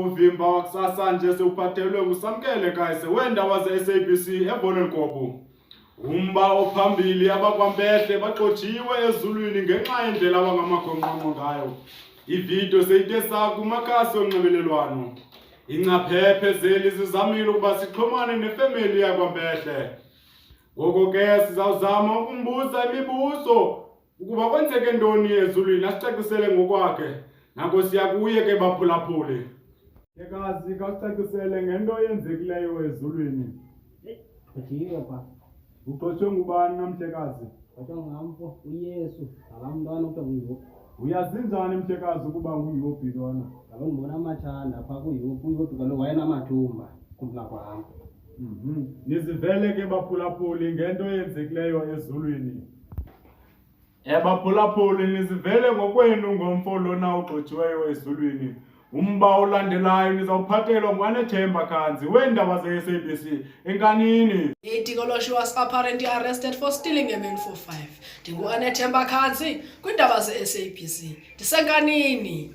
uvimba wakusasa nje sewuphathelwe nguSamkele Kayise weendaba ze-SABC eBonelkopo. Umba ophambili abakwaMpehle baxotshiwe ezulwini ngenxa yendlela abangamakhonqonqo ngayo. Ividiyo seyithe sakumakhasi onxibelelwano. Ingcaphephe zeli zizamile ukuba sixhumane nefemeli yakwaMpehle. Ngoko ke sizawuzama ukumbuza imibuzo ukuba kwenzeke ntoni ezulwini, asicacisele ngokwakhe. Nako siya kuye ke baphulaphuli. Yekazi kakucacisele ngento eyenzekileyo ezulwini. Kujike pha. Uxotshwe ngubani namhlekazi? Kodwa ngamfo uYesu akamntwana kuthiwa nguYobi. Uyazi njani mhlekazi ukuba nguYobi lona? Kaloku ndibona amathanda phaa kuYobi kaloku wayenamathumba kumna kwam. Nizivele ke baphulaphuli ngento eyenzekileyo ezulwini. Baphulaphuli nizivele ngokwenu ngomfo lona ugxothiweyo ezulwini. Umba olandelayo nizawuphathelwa nguAnethemba Khanzi weendaba ze-SABC enkanini. Itikoloshi was apparently arrested for stealing a man for 5. NdinguAnethemba Khanzi kwiindaba ze-SABC ndisenkanini.